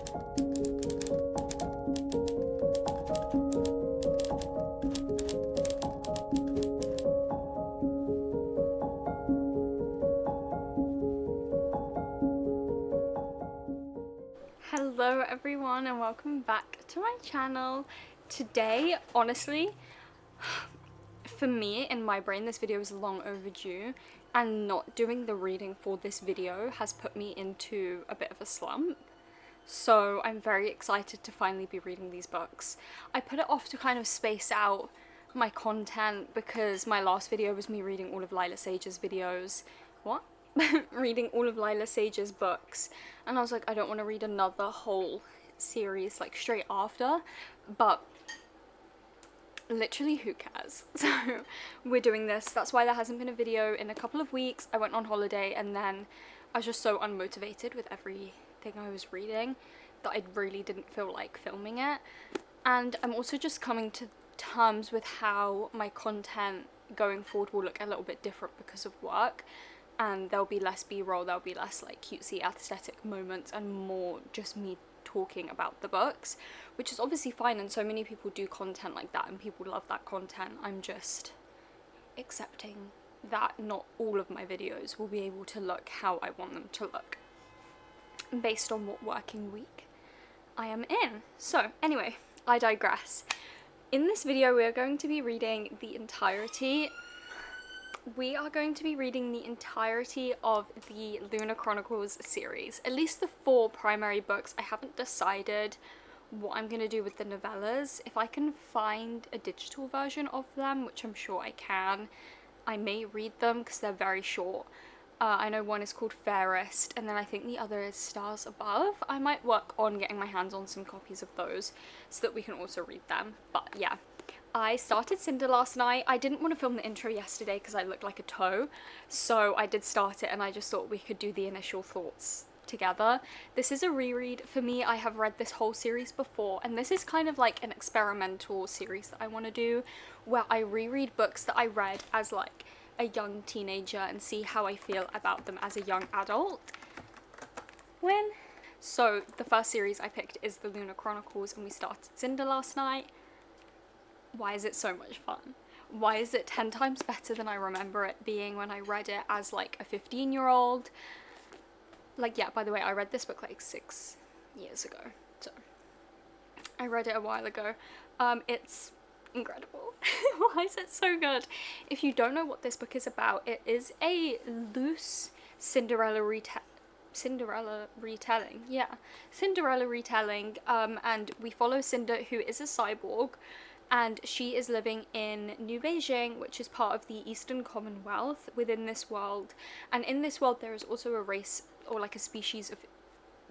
Hello everyone and welcome back to my channel. Today, honestly, for me, in my brain, this video is long overdue, and not doing the reading for this video has put me into a bit of a slump. So I'm very excited to finally be reading these books. I put it off to kind of space out my content because my last video was me reading all of Lila Sage's videos. What? Reading all of Lila Sage's books, and I was like, I don't want to read another whole series like straight after, but literally who cares? So we're doing this. That's why there hasn't been a video in a couple of weeks. I went on holiday and then I was just so unmotivated with everything I was reading that I really didn't feel like filming it. And I'm also just coming to terms with how my content going forward will look a little bit different because of work. And there'll be less b-roll, there'll be less like cutesy aesthetic moments and more just me talking about the books, which is obviously fine, and so many people do content like that and people love that content. I'm just accepting that not all of my videos will be able to look how I want them to look based on what working week I am in. So anyway, I digress. In this video we are going to be reading the entirety of the Lunar Chronicles series, at least the 4 primary books. I haven't decided what I'm going to do with the novellas. If I can find a digital version of them, which I'm sure I can, I may read them because they're very short. I know one is called Fairest, and then I think the other is Stars Above. I might work on getting my hands on some copies of those so that we can also read them. But yeah, I started Cinder last night. I didn't want to film the intro yesterday because I looked like a toe, so I did start it and I just thought we could do the initial thoughts together. This is a reread for me. I have read this whole series before, and this is kind of like an experimental series that I want to do where I reread books that I read as like a young teenager and see how I feel about them as a young adult. So the first series I picked is the Lunar Chronicles, and we started Cinder last night. Why is it so much fun? Why is it 10 times better than I remember it being when I read it as like a 15-year-old? Like, yeah, by the way, I read this book like 6 years ago, so I read it a while ago. It's incredible. Why is it so good? If you don't know what this book is about, it is a loose Cinderella retelling, and we follow Cinder, who is a cyborg, and she is living in New Beijing, which is part of the Eastern Commonwealth within this world. And in this world there is also a race, or like a species of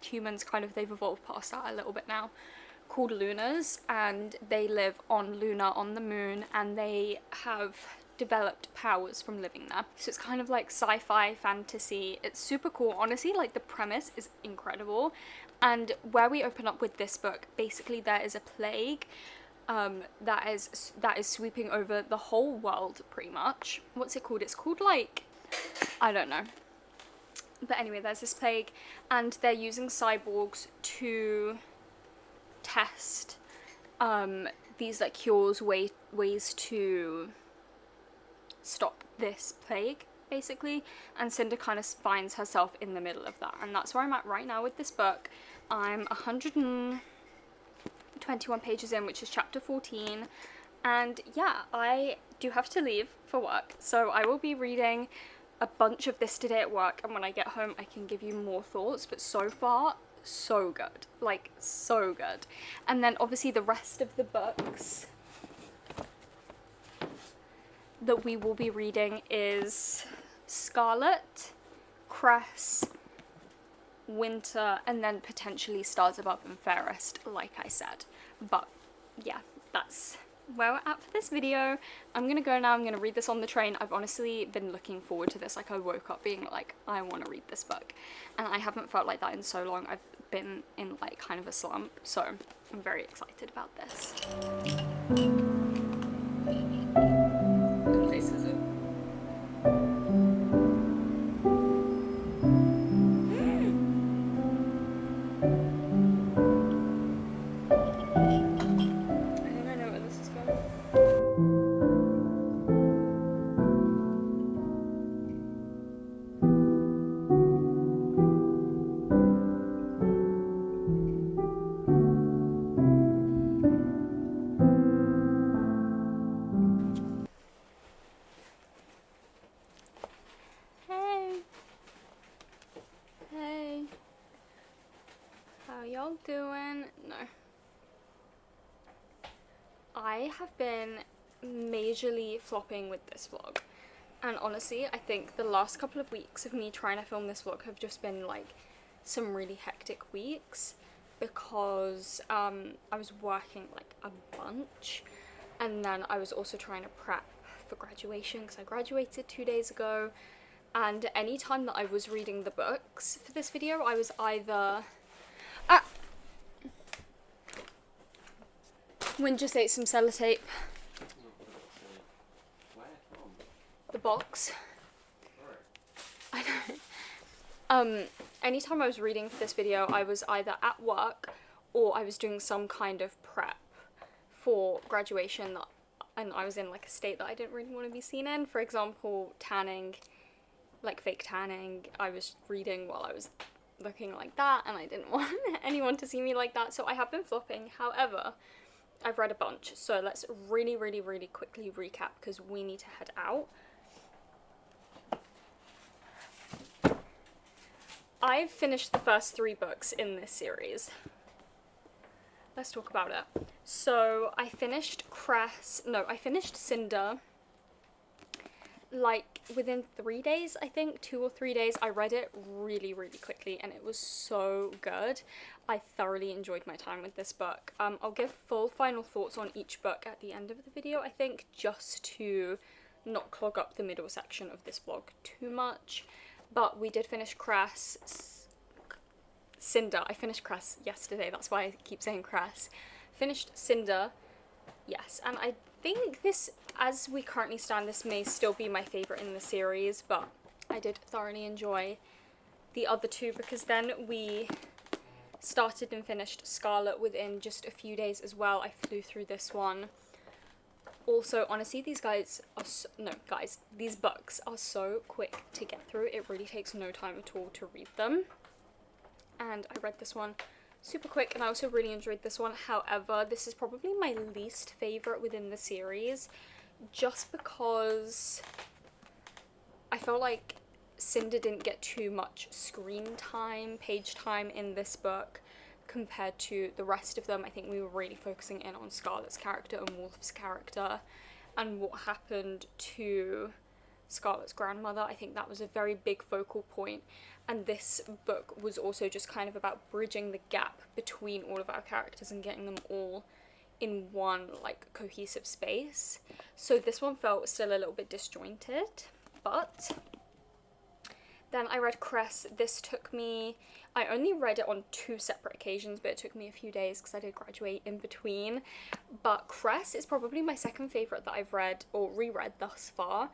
humans, kind of, they've evolved past that a little bit now, called Lunars, and they live on Luna, on the moon, and they have developed powers from living there. So it's kind of like sci-fi fantasy. It's super cool. Honestly, like, the premise is incredible. And where we open up with this book, basically there is a plague that is sweeping over the whole world, pretty much. What's it called? It's called, like, I don't know. But anyway, there's this plague, and they're using cyborgs to test these like cures, ways to stop this plague, basically. And Cinder kind of finds herself in the middle of that, and that's where I'm at right now with this book. I'm 121 pages in, which is chapter 14, and yeah, I do have to leave for work, so I will be reading a bunch of this today at work, and when I get home I can give you more thoughts. But so far, so good, like so good. And then obviously the rest of the books that we will be reading is Scarlet, Cress, Winter, and then potentially Stars Above and Fairest, like I said. But yeah, that's where we're at for this video. I'm gonna go now. I'm gonna read this on the train. I've honestly been looking forward to this. Like, I woke up being like, I want to read this book, and I haven't felt like that in so long. I've been in like kind of a slump, so I'm very excited about this. This is it. How y'all doing? No. I have been majorly flopping with this vlog. And honestly, I think the last couple of weeks of me trying to film this vlog have just been like some really hectic weeks because I was working like a bunch, and then I was also trying to prep for graduation because I graduated 2 days ago. And any time that I was reading the books for this video, I was either Wind just ate some sellotape. The box. I know. Anytime I was reading for this video, I was either at work or I was doing some kind of prep for graduation, and I was in like a state that I didn't really want to be seen in. For example, tanning, like fake tanning. I was reading while I was looking like that, and I didn't want anyone to see me like that, so I have been flopping. However, I've read a bunch, so let's really quickly recap because we need to head out. I've finished the first 3 books in this series. Let's talk about it. So I finished Cinder like within 3 days, I think, 2 or 3 days. I read it really quickly and it was so good. I thoroughly enjoyed my time with this book. I'll give full final thoughts on each book at the end of the video, I think, just to not clog up the middle section of this vlog too much. But we did finish Cinder. I finished Cress yesterday, that's why I keep saying Cress. Finished Cinder, yes, and I think this, as we currently stand, this may still be my favourite in the series, but I did thoroughly enjoy the other 2 because then we started and finished Scarlet within just a few days as well. I flew through this one. Also, honestly, these books are so quick to get through. It really takes no time at all to read them. And I read this one super quick, and I also really enjoyed this one. However, this is probably my least favourite within the series, just because I felt like Cinder didn't get too much screen time, page time in this book compared to the rest of them. I think we were really focusing in on Scarlet's character and Wolf's character and what happened to Scarlet's grandmother. I think that was a very big focal point, and this book was also just kind of about bridging the gap between all of our characters and getting them all in one like cohesive space. So this one felt still a little bit disjointed, but then I read Cress. This took me, I only read it on 2 separate occasions, but it took me a few days because I did graduate in between. But Cress is probably my second favourite that I've read or reread thus far.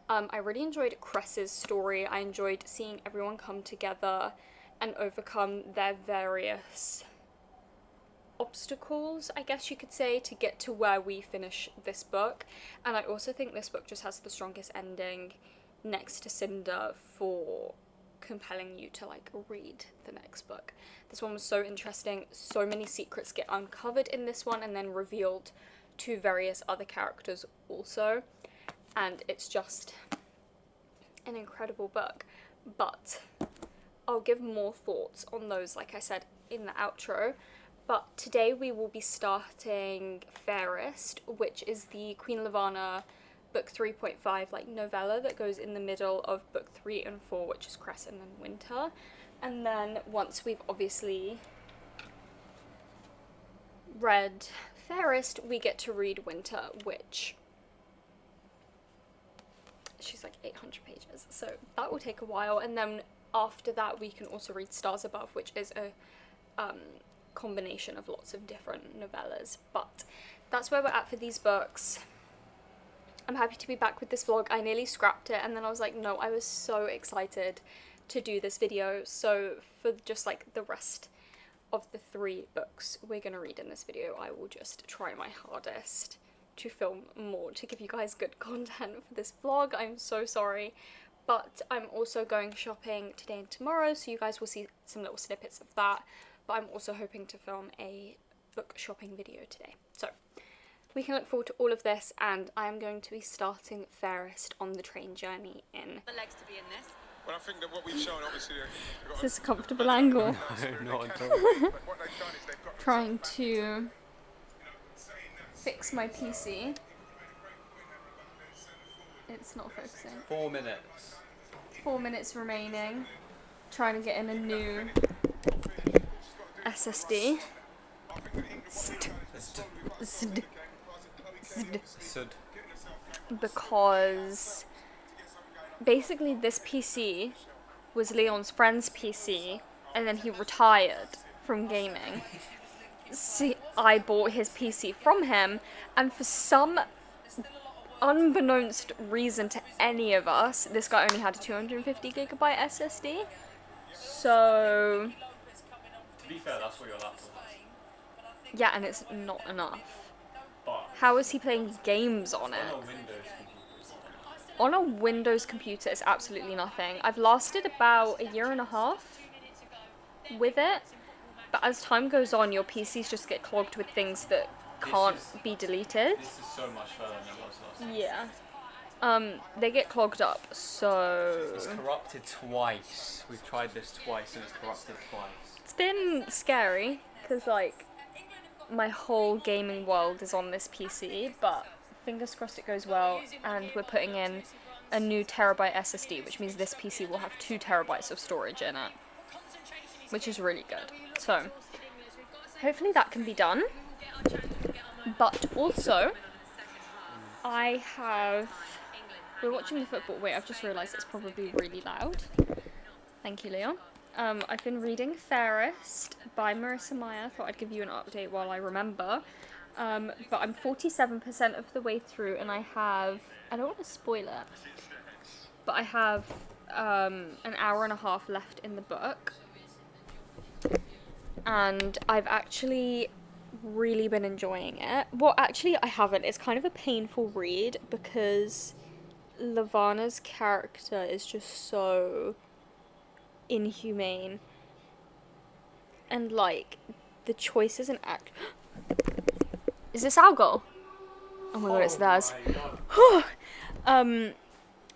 I really enjoyed Cress's story. I enjoyed seeing everyone come together and overcome their various obstacles, I guess you could say, to get to where we finish this book. And I also think this book just has the strongest ending next to Cinder for compelling you to like read the next book. This one was so interesting. So many secrets get uncovered in this one and then revealed to various other characters also, and it's just an incredible book. But I'll give more thoughts on those, like I said, in the outro. But today we will be starting Fairest, which is the Queen Lavanna book 3.5 like novella that goes in the middle of book 3 and 4, which is Cress and then Winter. And then once we've obviously read Fairest, we get to read Winter, which she's like 800 pages, so that will take a while. And then after that we can also read Stars Above, which is a combination of lots of different novellas. But that's where we're at for these books. I'm happy to be back with this vlog. I nearly scrapped it, and then I was like, no, I was so excited to do this video. So for just like the rest of the 3 books we're gonna read in this video, I will just try my hardest to film more to give you guys good content for this vlog. I'm so sorry, but I'm also going shopping today and tomorrow, so you guys will see some little snippets of that. But I'm also hoping to film a book shopping video today, so we can look forward to all of this. And I'm going to be starting Fairest on the train journey in. The legs to be in this. Well, I think that what we've shown, obviously, Is this a comfortable angle? No, not at all. but what they've done is they've got Trying to fix my PC. It's not fixing. 4 minutes. 4 minutes remaining. Trying to get in a new SSD. Because basically this PC was Leon's friend's PC and then he retired from gaming. See, I bought his PC from him, and for some unbeknownst reason to any of us, this guy only had a 250GB SSD. So To be fair, that's what your laptop is. yeah, and it's not enough. But How is he playing games on it? on a Windows computer, On a Windows computer, it's absolutely nothing. I've lasted about a year and a half with it, but as time goes on, your PCs just get clogged with things that can't be deleted. this is so much further than it was last. Yeah. They get clogged up, so It's corrupted twice. We've tried this twice and it's corrupted twice. it's been scary, because, like, my whole gaming world is on this PC, but fingers crossed it goes well, and we're putting in a new terabyte SSD, which means this PC will have 2 terabytes of storage in it, which is really good. So, hopefully that can be done. But also, we're watching the football. Wait, I've just realised it's probably really loud. Thank you, Leon. I've been reading Fairest by Marissa Meyer. Thought I'd give you an update while I remember. But I'm 47% of the way through, and I don't want to spoil it, but I have an hour and a half left in the book. And I've actually really been enjoying it. Well, actually, I haven't. It's kind of a painful read because Lavana's character is just so inhumane. And, like, the choices and Is this our goal? Oh my god, it's theirs.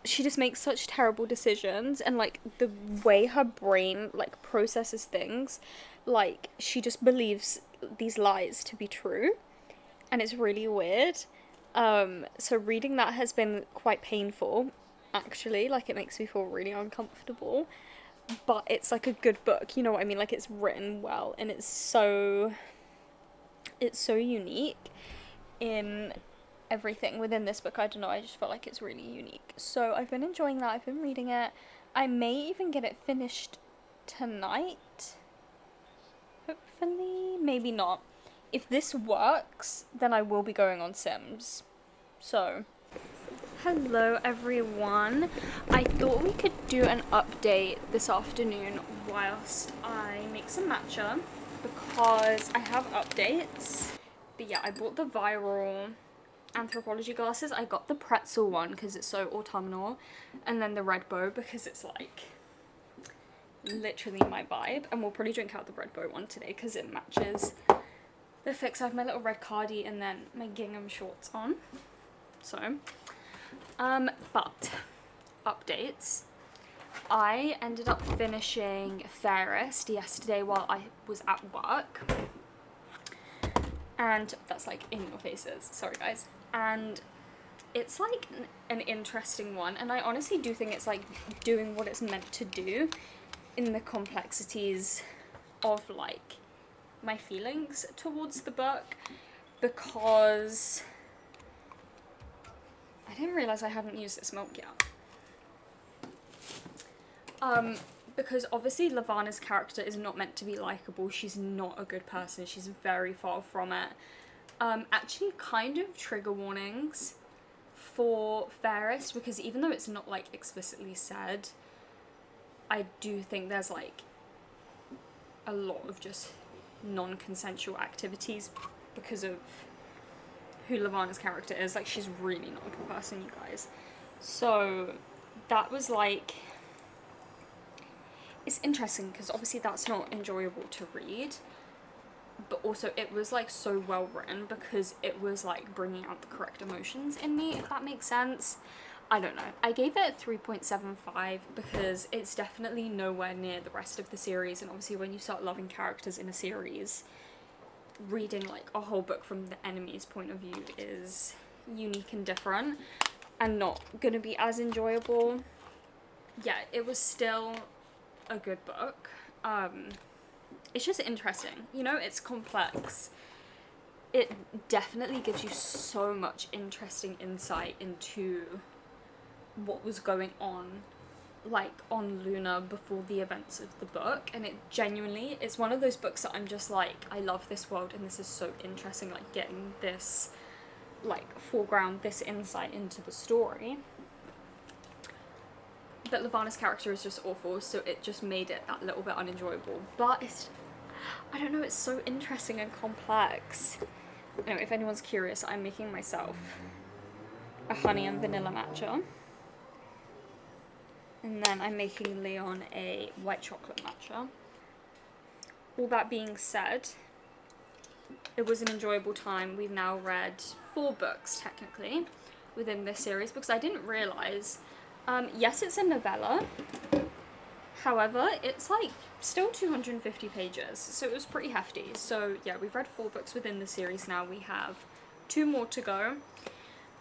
She just makes such terrible decisions, and, like, the way her brain, like, processes things, like, she just believes these lies to be true, and it's really weird. So reading that has been quite painful, actually. Like, it makes me feel really uncomfortable, but it's, like, a good book, you know what I mean? Like, it's written well, and it's so unique in everything within this book. I don't know, I just felt like it's really unique. So I've been enjoying that. I've been reading it. I may even get it finished tonight. Hopefully. Maybe not. If this works, then I will be going on Sims. So, hello everyone. I thought we could do an update this afternoon whilst I make some matcha, because I have updates. But yeah, I bought the viral anthropology glasses. I got the pretzel one because it's so autumnal, and then the red bow because it's like literally my vibe, and we'll probably drink out the red bow one today because it matches the fix. I have my little red cardi and then my gingham shorts on. So but updates. I ended up finishing Fairest yesterday while I was at work, and that's like in your faces, sorry guys. And it's like an interesting one, and I honestly do think it's like doing what it's meant to do in the complexities of like my feelings towards the book, because I didn't realise I hadn't used this milk yet. Because obviously Lavana's character is not meant to be likeable. She's not a good person. She's very far from it. Actually, kind of trigger warnings for Fairest, because even though it's not like explicitly said, I do think there's like a lot of just non-consensual activities because of who Lavana's character is. Like, she's really not a good person, you guys. So that was like, it's interesting because obviously that's not enjoyable to read, but also it was like so well written because it was like bringing out the correct emotions in me, if that makes sense. I don't know. I gave it a 3.75 because it's definitely nowhere near the rest of the series, and obviously when you start loving characters in a series, reading like a whole book from the enemy's point of view is unique and different and not gonna be as enjoyable. Yeah, it was still a good book. It's just interesting, you know, it's complex. It definitely gives you so much interesting insight into what was going on, like, on Luna before the events of the book, and it genuinely is one of those books that I'm just like, I love this world and this is so interesting, like, getting this, like, foreground, this insight into the story. But Levana's character is just awful, so it just made it that little bit unenjoyable. But it's, I don't know, it's so interesting and complex. You know, if anyone's curious, I'm making myself a honey and vanilla matcha. And then I'm making Leon a white chocolate matcha. All that being said, it was an enjoyable time. We've now read 4 books, technically, within this series, because I didn't realise. Yes, it's a novella. However, it's like still 250 pages, so it was pretty hefty. So yeah, we've read 4 books within the series now. We have 2 more to go.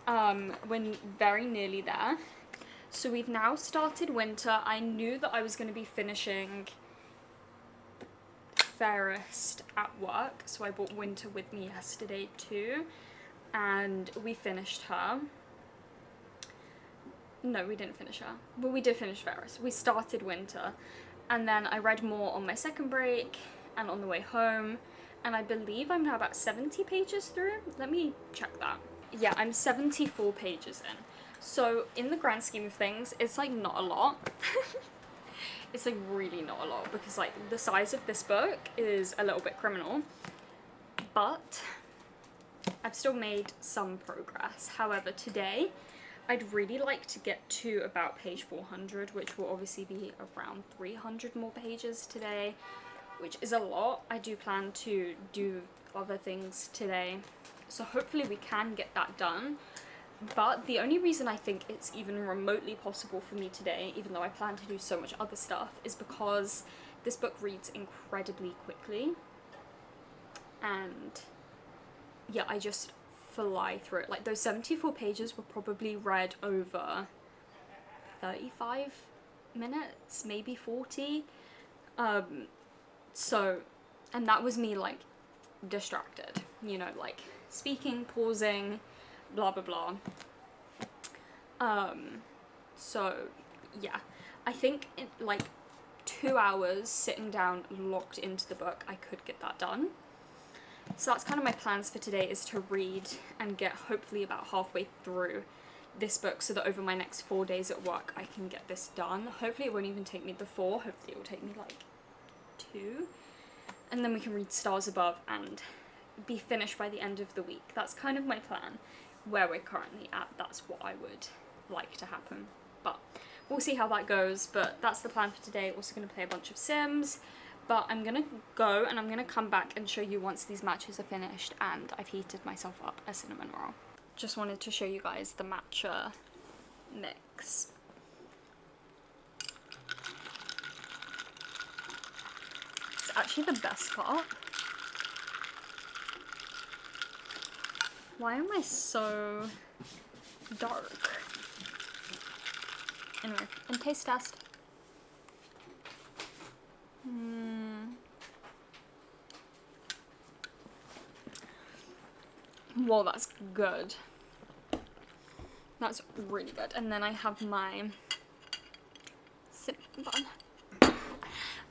We're very nearly there. So we've now started winter. I knew that I was going to be finishing Fairest at work, so I brought Winter with me yesterday too, and we finished her. No, we didn't finish her. Well, we did finish Fairest. We started Winter, and then I read more on my second break and on the way home, and I believe I'm now about 70 pages through. Let me check that. Yeah, I'm 74 pages in. So in the grand scheme of things, it's like not a lot. It's like really not a lot, because like the size of this book is a little bit criminal, but I've still made some progress. However, today I'd really like to get to about page 400, which will obviously be around 300 more pages today, which is a lot. I do plan to do other things today, so hopefully we can get that done. But the only reason I think it's even remotely possible for me today, even though I plan to do so much other stuff, is because this book reads incredibly quickly. And yeah, I just fly through it. Like, those 74 pages were probably read over 35 minutes, maybe 40. So, and that was me, like, distracted, you know, like, speaking, pausing, blah blah blah. So yeah, I think in like 2 hours sitting down locked into the book, I could get that done. So that's kind of my plans for today, is to read and get hopefully about halfway through this book, so that over my next 4 days at work I can get this done. Hopefully it won't even take me the 4, hopefully it will take me like 2, and then we can read Stars Above and be finished by the end of the week. That's kind of my plan. Where we're currently at, that's what I would like to happen, but we'll see how that goes. But that's the plan for today. Also going to play a bunch of Sims, but I'm gonna go and I'm gonna come back and show you once these matches are finished and I've heated myself up a cinnamon roll. Just wanted to show you guys the matcha mix. It's actually the best part. Why am I so dark? Anyway, and taste test. Whoa, that's good. That's really good. And then I have my cinnamon bun.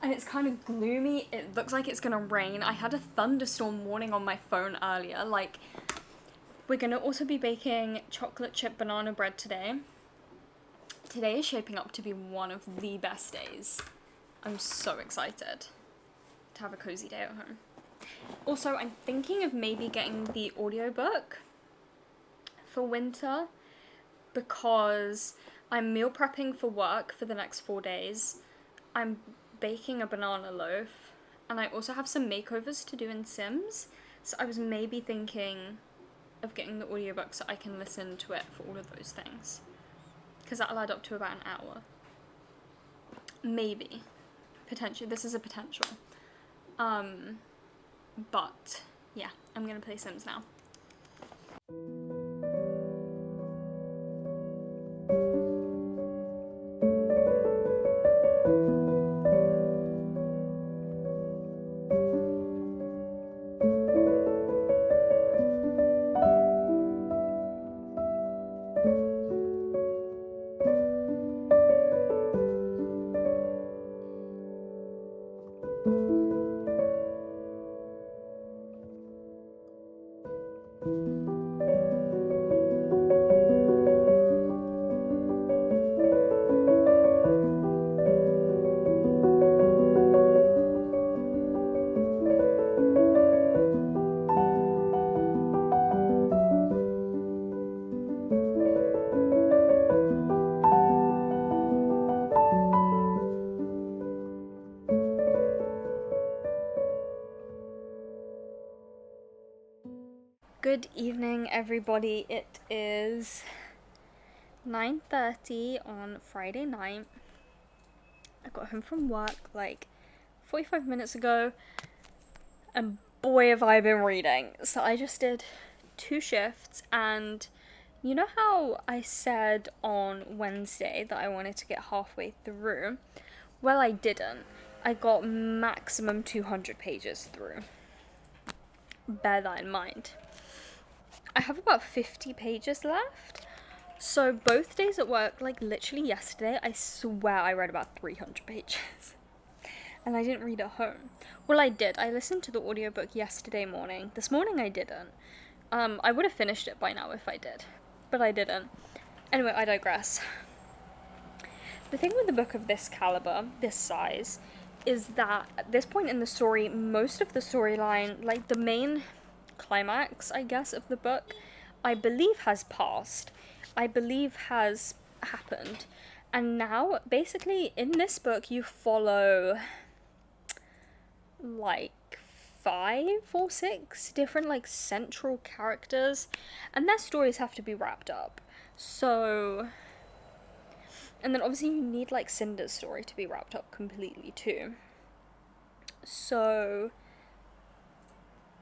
And it's kind of gloomy. It looks like it's gonna rain. I had a thunderstorm warning on my phone earlier. Like, we're gonna also be baking chocolate chip banana bread today. Today is shaping up to be one of the best days. I'm so excited to have a cozy day at home. Also, I'm thinking of maybe getting the audiobook for Winter, because I'm meal prepping for work for the next 4 days. I'm baking a banana loaf, and I also have some makeovers to do in Sims. So I was maybe thinking of getting the audiobook so I can listen to it for all of those things. because that'll add up to about an hour. Maybe. Potentially. This is a potential. But yeah, I'm gonna play Sims now. Good evening, everybody. It is 9:30 on Friday night. I got home from work like 45 minutes ago, and boy have I been reading. So I just did 2 shifts, and you know how I said on Wednesday that I wanted to get halfway through? Well, I didn't. I got maximum 200 pages through. Bear that in mind. I have about 50 pages left. So both days at work, like literally yesterday, I swear I read about 300 pages. And I didn't read at home. Well, I did. I listened to the audiobook yesterday morning. This morning I didn't. I would have finished it by now if I did. But I didn't. Anyway, I digress. The thing with the book of this caliber, this size, is that at this point in the story, most of the storyline, like the main climax, I guess, of the book, I believe has passed. I believe has happened. And now, basically, in this book, you follow like 5 or 6 different like central characters, and their stories have to be wrapped up. So, and then obviously you need like Cinder's story to be wrapped up completely too. So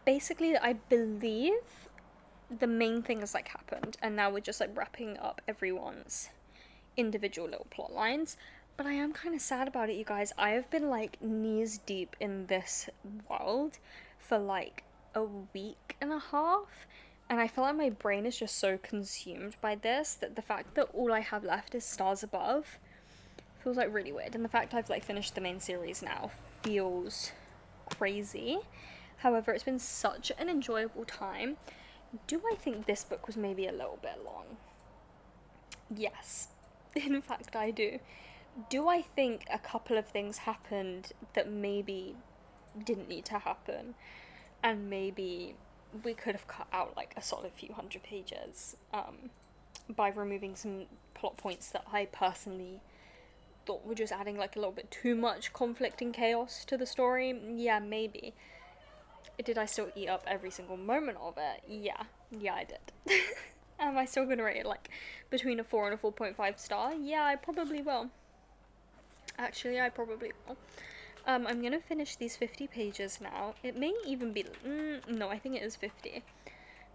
basically, I believe the main thing has like happened, and now we're just like wrapping up everyone's individual little plot lines. But I am kind of sad about it, you guys. I have been like knees deep in this world for like a week and a half, and I feel like my brain is just so consumed by this that the fact that all I have left is Stars Above feels like really weird. And the fact I've like finished the main series now feels crazy. However, it's been such an enjoyable time. Do I think this book was maybe a little bit long? Yes. In fact, I do. Do I think a couple of things happened that maybe didn't need to happen, and maybe we could have cut out like a solid few hundred pages by removing some plot points that I personally thought were just adding like a little bit too much conflict and chaos to the story? Yeah, maybe. Did I still eat up every single moment of it? Yeah, I did. Am I still gonna rate it like between a 4 and a 4.5 star? Yeah, I probably will. Actually, I probably will. I'm gonna finish these 50 pages now. It may even be, no, I think it is 50.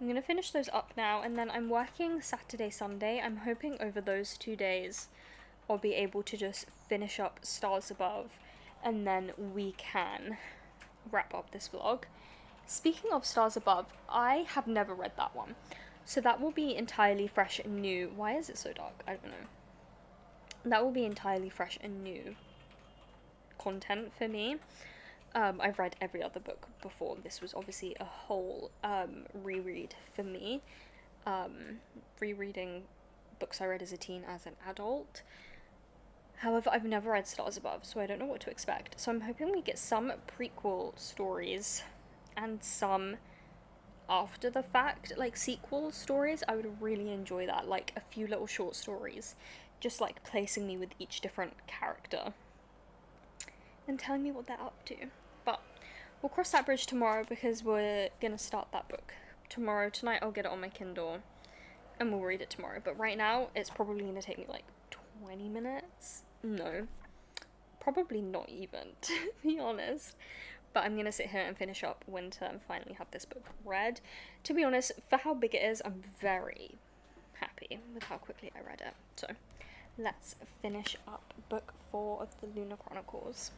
I'm gonna finish those up now, and then I'm working Saturday, Sunday. I'm hoping over those 2 days I'll be able to just finish up Stars Above, and then we can wrap up this vlog. Speaking of Stars Above, I have never read that one. So that will be entirely fresh and new. Why is it so dark? I don't know. That will be entirely fresh and new content for me. I've read every other book before. This was obviously a whole reread for me. Rereading books I read as a teen as an adult. However, I've never read Stars Above, so I don't know what to expect. So I'm hoping we get some prequel stories and some after the fact, like sequel stories. I would really enjoy that, like a few little short stories, just like placing me with each different character and telling me what they're up to. But we'll cross that bridge tomorrow, because we're gonna start that book tomorrow. Tonight I'll get it on my Kindle and we'll read it tomorrow, but right now it's probably gonna take me like 20 minutes? No, probably not even, to be honest. But I'm gonna sit here and finish up Winter and finally have this book read. To be honest, for how big it is, I'm very happy with how quickly I read it. So let's finish up book 4 of the Lunar Chronicles.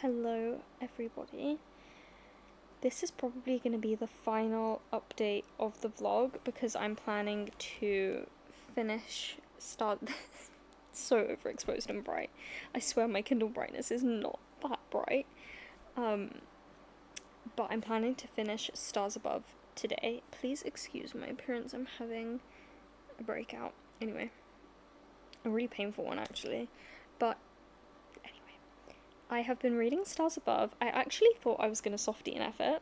Hello everybody. This is probably going to be the final update of the vlog because I'm planning to start so overexposed and bright. I swear my Kindle brightness is not that bright. But I'm planning to finish Stars Above today. Please excuse my appearance, I'm having a breakout. Anyway, a really painful one actually. But I have been reading Stars Above. I actually thought I was going to softy an effort.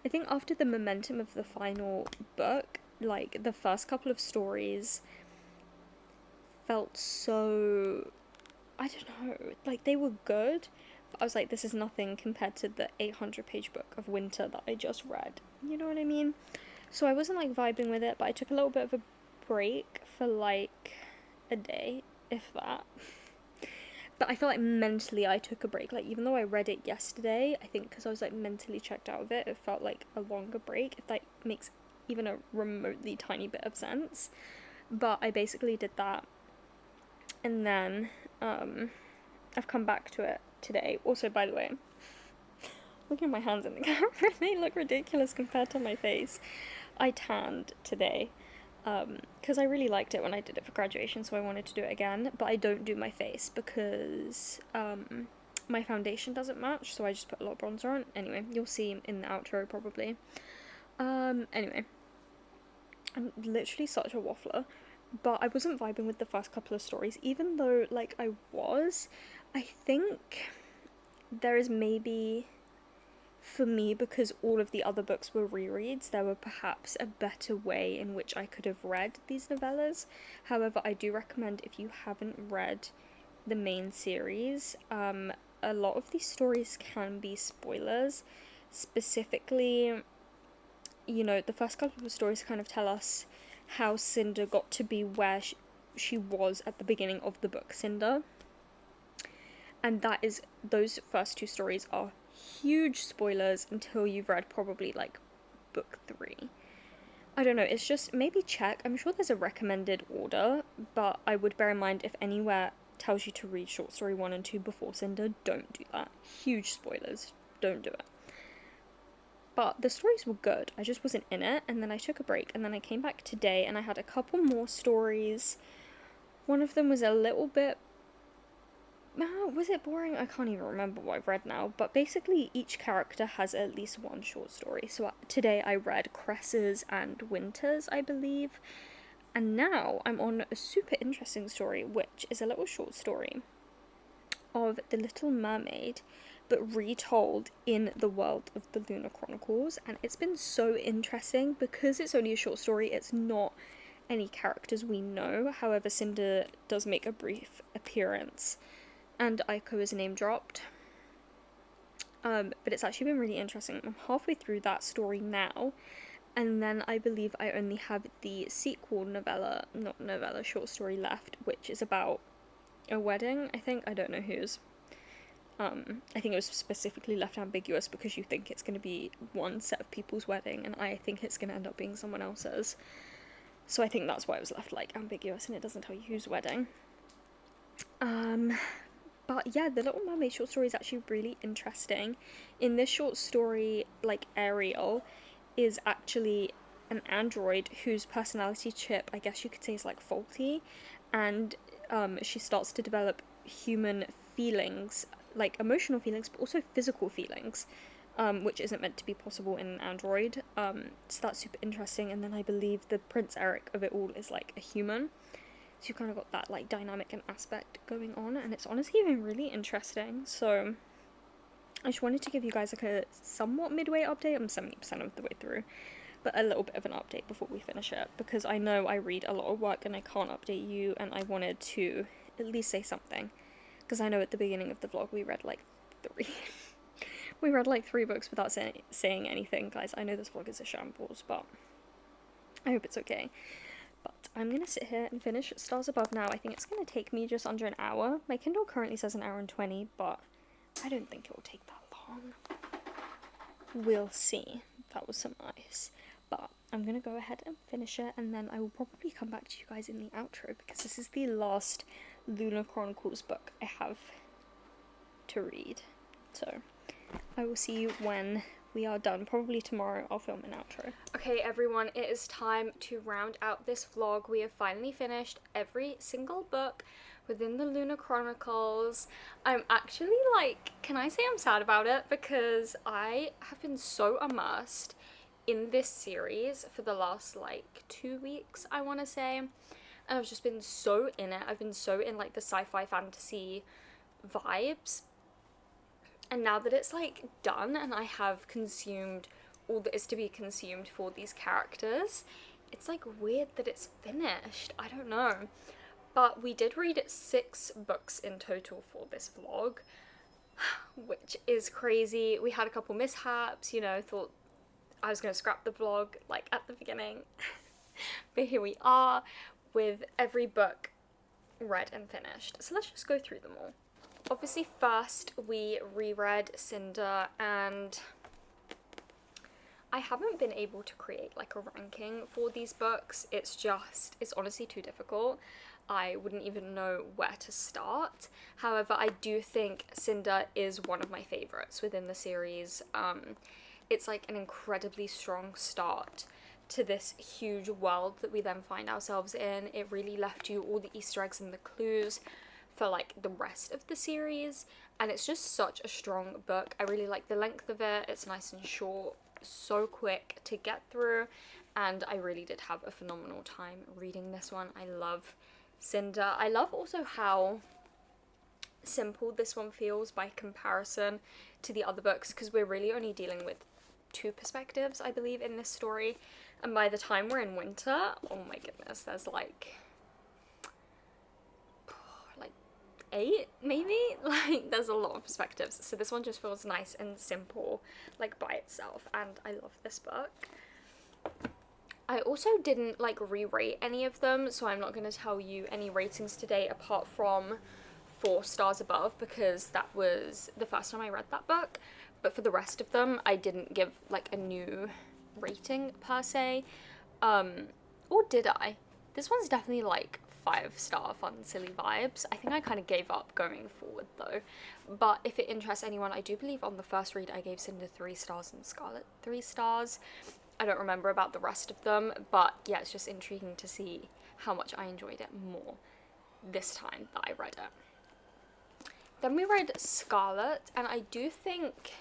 I think after the momentum of the final book, like, the first couple of stories felt so... I don't know, like, they were good, but I was like, this is nothing compared to the 800-page book of Winter that I just read. You know what I mean? So I wasn't, like, vibing with it, but I took a little bit of a break for, like, a day, if that. But I feel like mentally I took a break. Like, even though I read it yesterday, I think because I was, like, mentally checked out of it, it felt like a longer break, if that makes even a remotely tiny bit of sense. But I basically did that. And then, I've come back to it today. Also, by the way, look at my hands in the camera. They look ridiculous compared to my face. I tanned today. Because I really liked it when I did it for graduation, so I wanted to do it again, but I don't do my face because my foundation doesn't match, so I just put a lot of bronzer on. Anyway, you'll see in the outro probably. Anyway, I'm literally such a waffler, but I wasn't vibing with the first couple of stories, even though, like, I think there is maybe... For me, because all of the other books were rereads, there were perhaps a better way in which I could have read these novellas. However, I do recommend, if you haven't read the main series, a lot of these stories can be spoilers. Specifically, you know, the first couple of stories kind of tell us how Cinder got to be where she was at the beginning of the book Cinder. And those first two stories are huge spoilers until you've read probably, like, book 3. I don't know, it's just, maybe check. I'm sure there's a recommended order, but I would bear in mind if anywhere tells you to read short story 1 and 2 before Cinder, don't do that. Huge spoilers. Don't do it. But the stories were good. I just wasn't in it, and then I took a break, and then I came back today, and I had a couple more stories. One of them was a little bit... was it boring? I can't even remember what I've read now, but basically each character has at least one short story. So today I read Cresses and Winters, I believe, and now I'm on a super interesting story, which is a little short story of The Little Mermaid, but retold in the world of the Lunar Chronicles, and it's been so interesting because it's only a short story. It's not any characters we know. However, Cinder does make a brief appearance, and Aiko is name dropped. But it's actually been really interesting. I'm halfway through that story now, and then I believe I only have the sequel short story left, which is about a wedding, I think. I don't know whose. I think it was specifically left ambiguous because you think it's going to be one set of people's wedding, and I think it's going to end up being someone else's. So I think that's why it was left, like, ambiguous, and it doesn't tell you whose wedding. But yeah, the Little Mermaid short story is actually really interesting. In this short story, like, Ariel is actually an android whose personality chip, I guess you could say, is, like, faulty, and she starts to develop human feelings, like emotional feelings, but also physical feelings, which isn't meant to be possible in an android. So that's super interesting. And then I believe the Prince Eric of it all is like a human. So you kind of got that like dynamic and aspect going on, and it's honestly been really interesting. So I just wanted to give you guys like a somewhat midway update. I'm 70% of the way through, but a little bit of an update before we finish it, because I know I read a lot of work and I can't update you, and I wanted to at least say something, because I know at the beginning of the vlog we read like 3 we read like 3 books without saying anything. Guys, I know this vlog is a shambles, but I hope it's okay. But I'm gonna sit here and finish Stars Above now. I think it's gonna take me just under an hour. My Kindle currently says an hour and 20, but I don't think it will take that long. We'll see. That was some ice. But I'm gonna go ahead and finish it, and then I will probably come back to you guys in the outro, because this is the last Lunar Chronicles book I have to read. So I will see you when we are done. Probably tomorrow I'll film an outro. Okay everyone, it is time to round out this vlog. We have finally finished every single book within the Lunar Chronicles. I'm actually like, can I say I'm sad about it? Because I have been so immersed in this series for the last like 2 weeks, I want to say, and I've just been so in it. I've been so in like the sci-fi fantasy vibes, and now that it's like done and I have consumed all that is to be consumed for these characters, it's like weird that it's finished. I don't know. But we did read 6 books in total for this vlog, which is crazy. We had a couple mishaps, you know, thought I was going to scrap the vlog like at the beginning. But here we are with every book read and finished. So let's just go through them all. Obviously first we reread Cinder, and I haven't been able to create like a ranking for these books. It's honestly too difficult. I wouldn't even know where to start. However, I do think Cinder is one of my favorites within the series. It's like an incredibly strong start to this huge world that we then find ourselves in. It really left you all the Easter eggs and the clues for like the rest of the series, and it's just such a strong book. I really like the length of it. It's nice and short, so quick to get through, and I really did have a phenomenal time reading this one. I love Cinder. I love also how simple this one feels by comparison to the other books, because we're really only dealing with 2 perspectives, I believe, in this story, and by the time we're in winter, oh my goodness, there's like 8 maybe. Like there's a lot of perspectives, so this one just feels nice and simple like by itself, and I love this book. I also didn't like re-rate any of them, so I'm not going to tell you any ratings today apart from 4 Stars Above, because that was the first time I read that book. But for the rest of them I didn't give like a new rating per se, or did I? This one's definitely like 5-star fun silly vibes. I think I kind of gave up going forward though, but if it interests anyone, I do believe on the first read I gave Cinder 3 stars and Scarlet 3 stars. I don't remember about the rest of them, but yeah, it's just intriguing to see how much I enjoyed it more this time that I read it. Then we read Scarlet, and I do think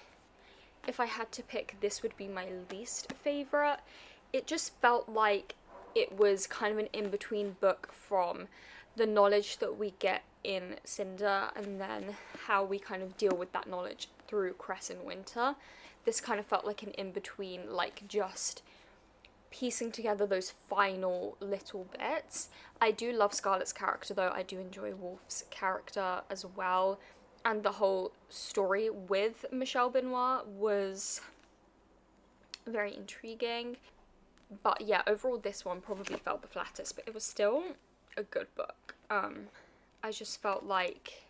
if I had to pick, this would be my least favourite. It just felt like it was kind of an in-between book from the knowledge that we get in Cinder and then how we kind of deal with that knowledge through Cress and Winter. This kind of felt like an in-between, like just piecing together those final little bits. I do love Scarlet's character though. I do enjoy Wolf's character as well, and the whole story with Michelle Benoit was very intriguing. But yeah, overall this one probably felt the flattest, but it was still a good book. I just felt like,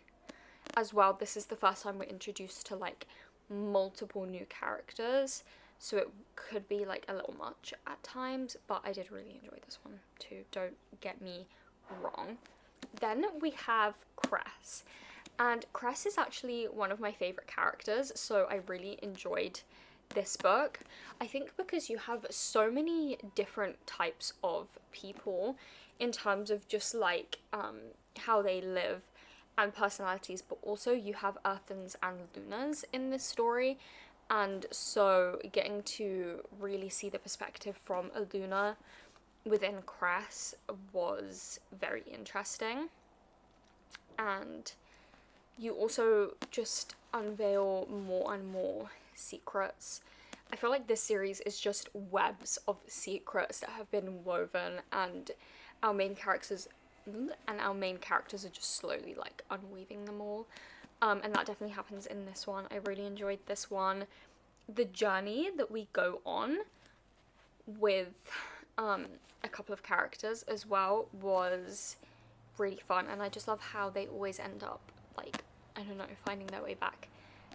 as well, this is the first time we're introduced to like multiple new characters, so it could be like a little much at times, but I did really enjoy this one too, don't get me wrong. Then we have Cress, and Cress is actually one of my favourite characters, so I really enjoyed this book. I think because you have so many different types of people in terms of just like how they live and personalities, but also you have Earthens and Lunars in this story, and so getting to really see the perspective from a Lunar within Cress was very interesting. And you also just unveil more and more secrets. I feel like this series is just webs of secrets that have been woven, and our main characters are just slowly like unweaving them all. And that definitely happens in this one. I really enjoyed this one. The journey that we go on with a couple of characters as well was really fun, and I just love how they always end up like, I don't know, finding their way back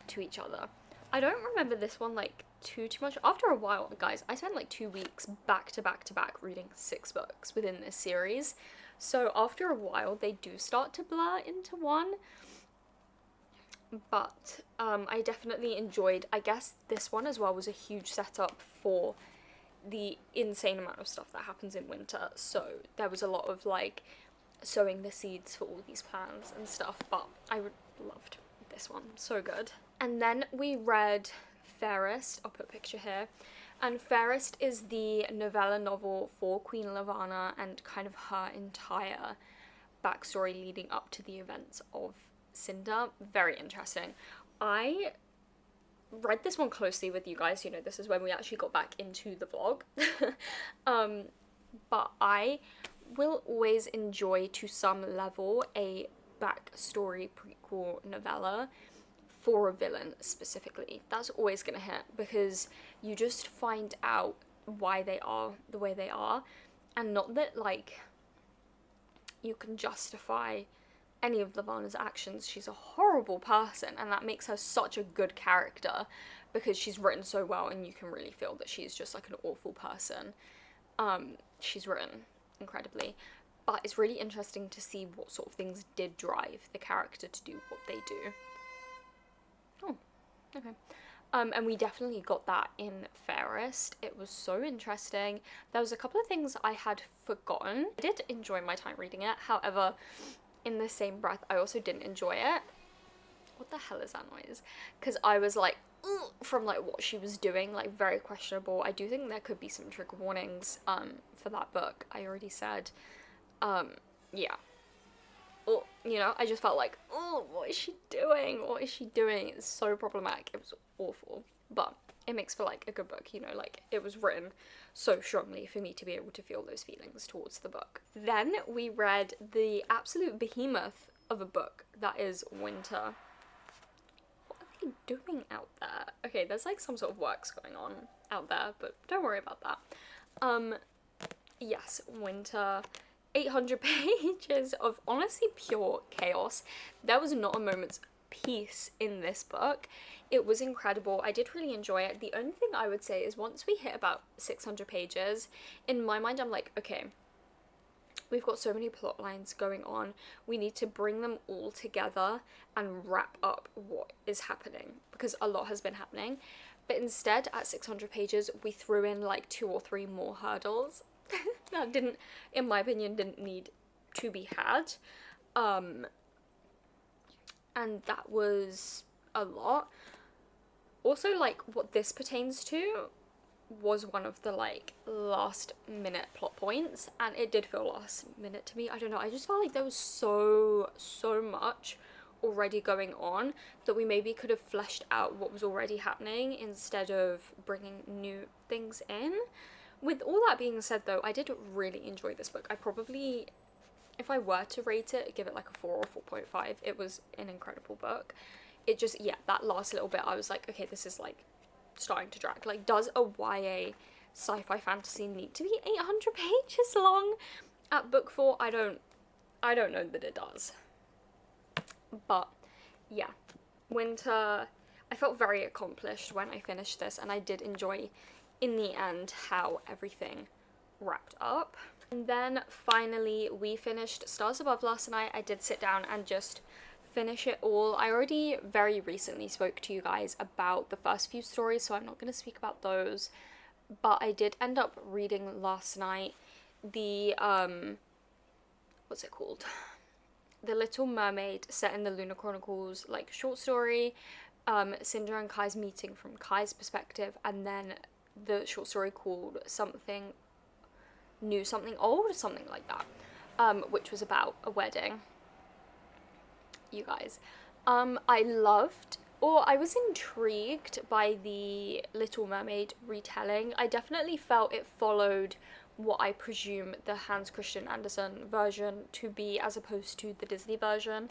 to each other. I don't remember this one like too much. After a while, guys, I spent like 2 weeks back to back reading 6 books within this series. So after a while, they do start to blur into one. But I definitely enjoyed, I guess this one as well was a huge setup for the insane amount of stuff that happens in winter. So there was a lot of like sowing the seeds for all these plans and stuff, but I loved this one, so good. And then we read Fairest, I'll put a picture here, and Fairest is the novella novel for Queen Lavanna and kind of her entire backstory leading up to the events of Cinder. Very interesting. I read this one closely with you guys, you know, this is when we actually got back into the vlog. But I will always enjoy to some level a backstory prequel novella for a villain specifically. That's always gonna hit, because you just find out why they are the way they are, and not that like you can justify any of Lavanna's actions. She's a horrible person, and that makes her such a good character because she's written so well, and you can really feel that she's just like an awful person. She's written incredibly, but it's really interesting to see what sort of things did drive the character to do what they do. Oh, okay. And we definitely got that in Fairest. It was so interesting. There was a couple of things I had forgotten. I did enjoy my time reading it, however, in the same breath, I also didn't enjoy it. What the hell is that noise? Because I was like, ugh, from like what she was doing, like very questionable. I do think there could be some trigger warnings for that book. I already said, yeah. Or, you know, I just felt like, oh, what is she doing? What is she doing? It's so problematic. It was awful, but it makes for like a good book, you know, like it was written so strongly for me to be able to feel those feelings towards the book. Then we read the absolute behemoth of a book that is Winter. What are they doing out there? Okay, there's like some sort of works going on out there, but don't worry about that. Yes, Winter. 800 pages of honestly pure chaos. There was not a moment's peace in this book. It was incredible. I did really enjoy it. The only thing I would say is once we hit about 600 pages, in my mind I'm like, okay, we've got so many plot lines going on. We need to bring them all together and wrap up what is happening, because a lot has been happening. But instead, at 600 pages, we threw in like 2 or 3 more hurdles that didn't, in my opinion, didn't need to be had. And that was a lot. Also, like, what this pertains to was one of the, like, last minute plot points, and it did feel last minute to me. I don't know, I just felt like there was so much already going on that we maybe could have fleshed out what was already happening instead of bringing new things in. With all that being said, though, I did really enjoy this book. I probably, if I were to rate it, give it like a 4 or 4.5. It was an incredible book. It just, yeah, that last little bit, I was like, okay, this is like starting to drag. Like, does a YA sci-fi fantasy need to be 800 pages long at book 4? I don't know that it does. But yeah, Winter, I felt very accomplished when I finished this, and I did enjoy in the end how everything wrapped up. And then finally we finished Stars Above last night. I did sit down and just finish it all. I already very recently spoke to you guys about the first few stories, so I'm not going to speak about those, but I did end up reading last night the what's it called, The Little Mermaid, set in the Lunar Chronicles, like, short story, Cinder and Kai's meeting from Kai's perspective, and then the short story called Something New, Something Old, something like that, which was about a wedding. You guys, I loved, or I was intrigued by the Little Mermaid retelling. I definitely felt it followed what I presume the Hans Christian Andersen version to be, as opposed to the Disney version,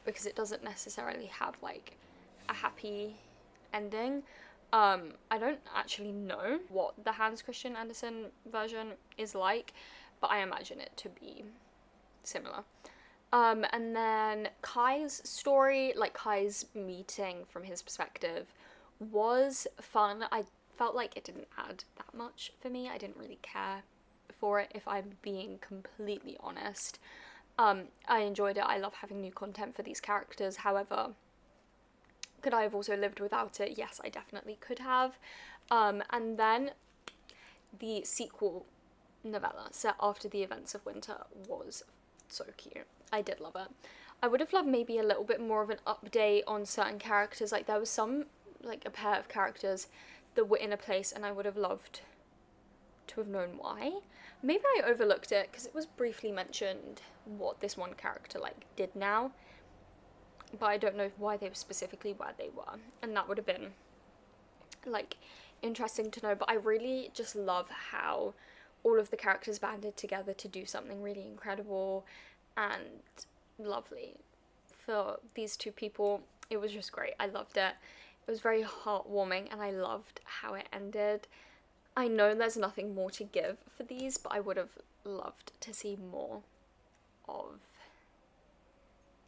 because it doesn't necessarily have, like, a happy ending. I don't actually know what the Hans Christian Andersen version is like, but I imagine it to be similar. And then Kai's story, like Kai's meeting from his perspective, was fun. I felt like it didn't add that much for me. I didn't really care for it, if I'm being completely honest. I enjoyed it. I love having new content for these characters. However, could I have also lived without it? Yes, I definitely could have. And then the sequel novella set after the events of Winter was so cute. I did love it. I would have loved maybe a little bit more of an update on certain characters. Like, there was some, like, a pair of characters that were in a place and I would have loved to have known why. Maybe I overlooked it because it was briefly mentioned what this one character, like, did now, but I don't know why they were specifically where they were, and that would have been, like, interesting to know. But I really just love how all of the characters banded together to do something really incredible and lovely for these two people. It was just great. I loved it. It was very heartwarming and I loved how it ended. I know there's nothing more to give for these, but I would have loved to see more of,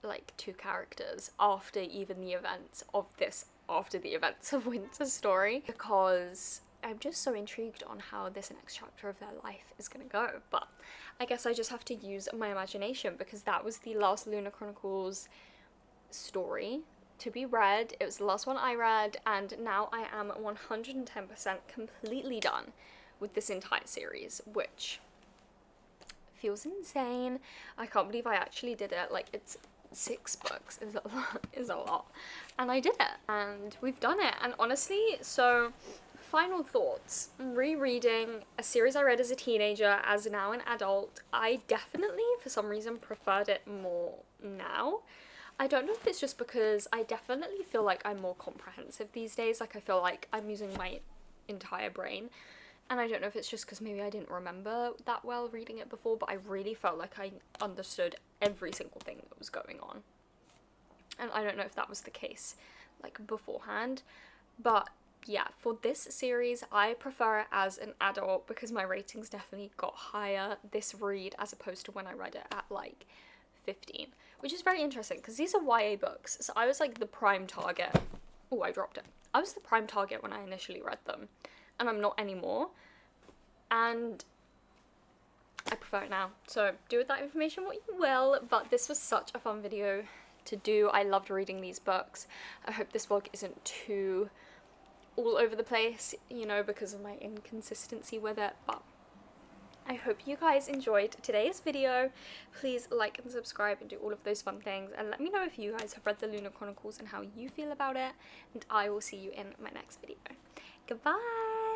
like, two characters after even the events of this, after the events of Winter's story, because I'm just so intrigued on how this next chapter of their life is gonna go. But I guess I just have to use my imagination, because that was the last Lunar Chronicles story to be read. It was the last one I read, and now I am 110% completely done with this entire series, which feels insane. I can't believe I actually did it. Like, it's 6 books is a lot, and I did it, and we've done it. And honestly, so final thoughts. Rereading a series I read as a teenager, as now an adult, I definitely, for some reason, preferred it more now. I don't know if it's just because I definitely feel like I'm more comprehensive these days. Like, I feel like I'm using my entire brain. And I don't know if it's just because maybe I didn't remember that well reading it before, but I really felt like I understood every single thing that was going on. And I don't know if that was the case, like, beforehand. But yeah, for this series, I prefer it as an adult because my ratings definitely got higher this read as opposed to when I read it at, like, 15. Which is very interesting because these are YA books, so I was, like, the prime target. Oh, I dropped it. I was the prime target when I initially read them, and I'm not anymore, and I prefer it now. So do with that information what you will, but this was such a fun video to do. I loved reading these books. I hope this vlog isn't too all over the place, you know, because of my inconsistency with it, but I hope you guys enjoyed today's video. Please like and subscribe and do all of those fun things, and let me know if you guys have read the Lunar Chronicles and how you feel about it, and I will see you in my next video. Goodbye!